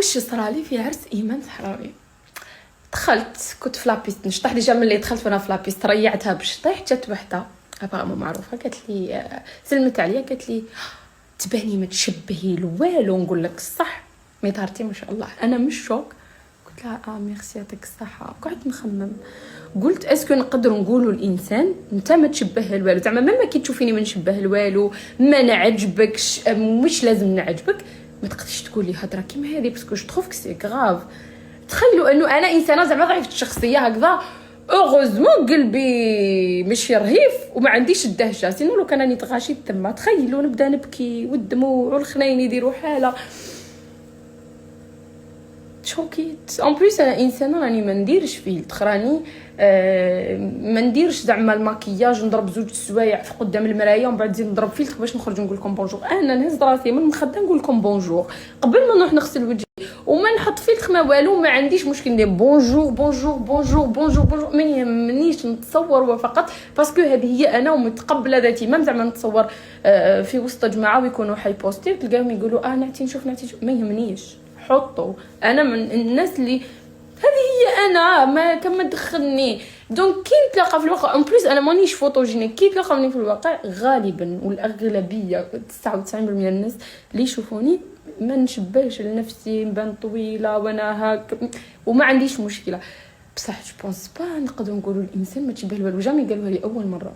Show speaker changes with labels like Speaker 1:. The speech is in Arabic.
Speaker 1: واش صرالي في عرس ايمان صحراوي. دخلت كنت في لابيست نشطح ديجا. ملي دخلت وانا في لابيست ريعتها باش طيح جات وحده ابا معروفه قالت لي سلمت عليا قالت لي تباني ما تشبهي والو. نقول لك الصح ميطارتي ما شاء الله. انا مش شوك قلت لها ميرسي يعطيك الصحه. قعدت نخمم قلت اسكو نقدروا نقولوا الانسان انت ما تشبه الوالو زعما ما كي تشوفيني ما نشبه الوالو ما نعجبكش مش لازم نعجبك ما تقدريش تقولي هضره كيما هذه باسكو جو تروف سي غراف. تخيلوا انه انا انسانه زعما ضعيفه الشخصيه هكذا اوغوزمون قلبي ماشي رهيف وما عنديش الدهشه سينو لو كان راني تغاشيت تما. تخيلوا نبدا نبكي والدموع والخناين يديروا حاله شوكيت. اون بليس انا انسانه راني ما نديرش فيلتر راني ما نديرش زعما الماكياج نضرب زوج سوايع في قدام المرايه ومن بعد نزيد نضرب فيلتر باش نخرج نقول لكم بونجور. انا نهز راسي من المخده نقول لكم بونجور قبل ما نروح نغسل وجهي وما نحط فيلتر ما والو. ما عنديش مشكل ندير بونجور بونجور بونجور بونجور بونجور ما يهمنيش نتصور وفقط باسكو هذه هي انا ومتقبله ذاتي. ما زعما نتصور في وسط جماعه ويكونوا حي بوستي تلقاهم يقولوا نعتي نشوف ما يهمنيش حطوا. انا من الناس اللي هذه هي انا ما كما تدخلني. دونك كي نتلاقى في الواقع اون بليس انا مانيش فوتوجينيك كي تلاقاوني في الواقع غالبا والاغلبيه 99% من الناس اللي يشوفوني ما نشبهش لنفسي نبان طويله وانا هاك وما عنديش مشكله. بصح جو بونس با نقدروا نقولوا الانسان ما تشبه الوالو. جامي قالوا لي اول مره